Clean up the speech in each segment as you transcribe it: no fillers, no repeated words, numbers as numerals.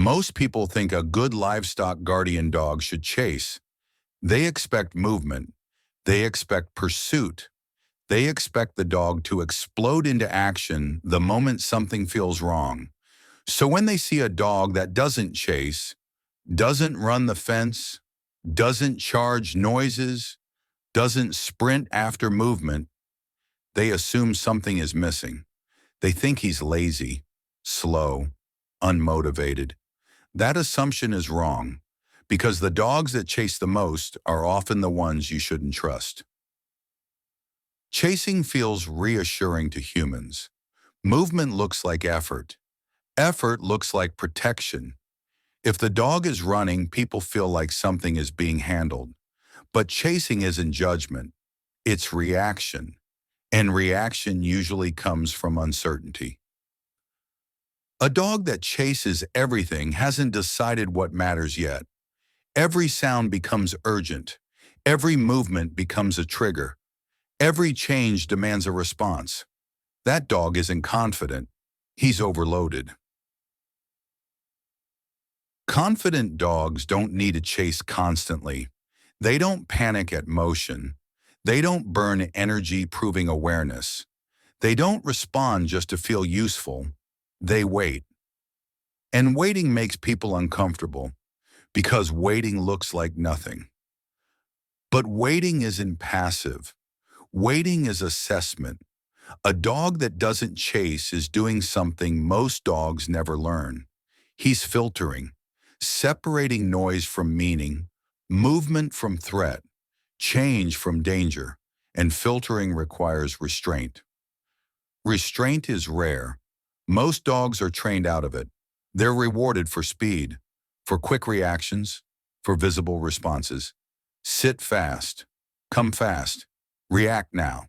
Most people think a good livestock guardian dog should chase. They expect movement. They expect pursuit. They expect the dog to explode into action the moment something feels wrong. So when they see a dog that doesn't chase, doesn't run the fence, doesn't charge noises, doesn't sprint after movement, they assume something is missing. They think he's lazy, slow, unmotivated. That assumption is wrong, because the dogs that chase the most are often the ones you shouldn't trust. Chasing feels reassuring to humans. Movement looks like effort. Effort looks like protection. If the dog is running, people feel like something is being handled. But chasing isn't judgment, it's reaction. And reaction usually comes from uncertainty. A dog that chases everything hasn't decided what matters yet. Every sound becomes urgent. Every movement becomes a trigger. Every change demands a response. That dog isn't confident. He's overloaded. Confident dogs don't need to chase constantly. They don't panic at motion. They don't burn energy proving awareness. They don't respond just to feel useful. They wait. And waiting makes people uncomfortable because waiting looks like nothing. But waiting isn't passive. Waiting is assessment. A dog that doesn't chase is doing something most dogs never learn. He's filtering, separating noise from meaning, movement from threat, change from danger, and filtering requires restraint. Restraint is rare. Most dogs are trained out of it. They're rewarded for speed, for quick reactions, for visible responses. Sit fast, come fast, react now.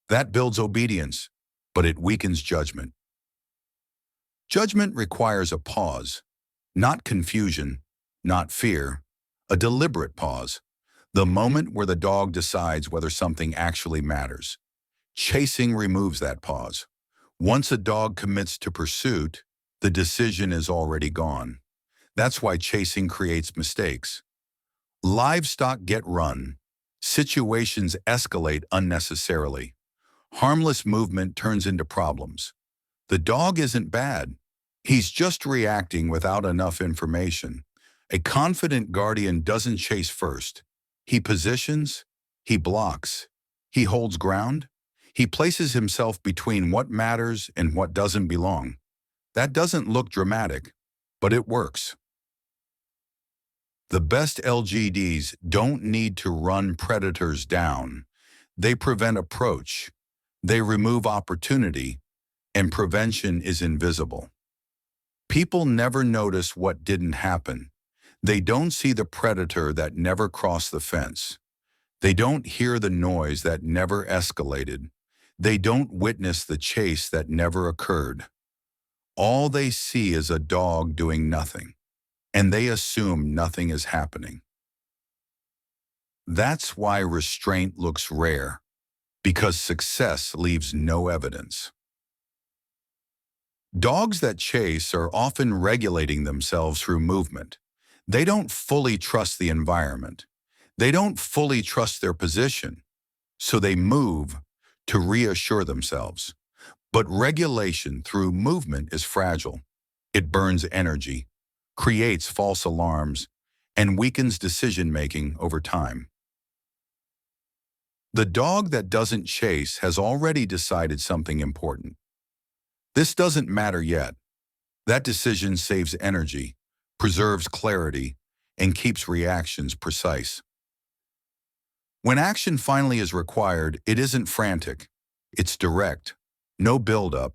That builds obedience, but it weakens judgment. Judgment requires a pause, not confusion, not fear, a deliberate pause, the moment where the dog decides whether something actually matters. Chasing removes that pause. Once a dog commits to pursuit, the decision is already gone. That's why chasing creates mistakes. Livestock get run. Situations escalate unnecessarily. Harmless movement turns into problems. The dog isn't bad. He's just reacting without enough information. A confident guardian doesn't chase first. He positions, he blocks, he holds ground, he places himself between what matters and what doesn't belong. That doesn't look dramatic, but it works. The best LGDs don't need to run predators down. They prevent approach. They remove opportunity, and prevention is invisible. People never notice what didn't happen. They don't see the predator that never crossed the fence. They don't hear the noise that never escalated. They don't witness the chase that never occurred. All they see is a dog doing nothing, and they assume nothing is happening. That's why restraint looks rare, because success leaves no evidence. Dogs that chase are often regulating themselves through movement. They don't fully trust the environment. They don't fully trust their position, so they move to reassure themselves. But regulation through movement is fragile. It burns energy, creates false alarms, and weakens decision-making over time. The dog that doesn't chase has already decided something important. This doesn't matter yet. That decision saves energy, preserves clarity, and keeps reactions precise. When action finally is required, it isn't frantic. It's direct. No buildup,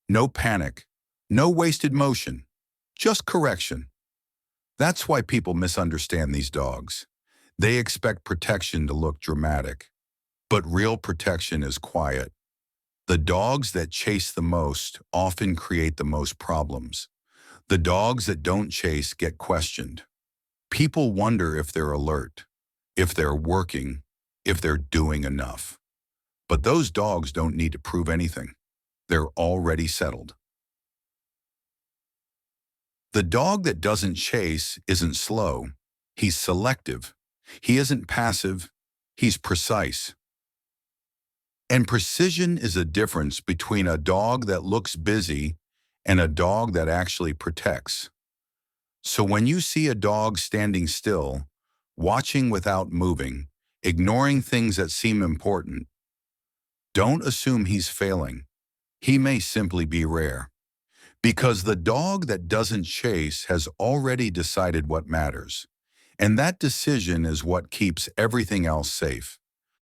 no panic, no wasted motion, just correction. That's why people misunderstand these dogs. They expect protection to look dramatic, but real protection is quiet. The dogs that chase the most often create the most problems. The dogs that don't chase get questioned. People wonder if they're alert, if they're working, if they're doing enough. But those dogs don't need to prove anything. They're already settled. The dog that doesn't chase isn't slow. He's selective. He isn't passive. He's precise. And precision is a difference between a dog that looks busy and a dog that actually protects. So when you see a dog standing still, watching without moving, ignoring things that seem important, don't assume he's failing. He may simply be rare. Because the dog that doesn't chase has already decided what matters. And that decision is what keeps everything else safe.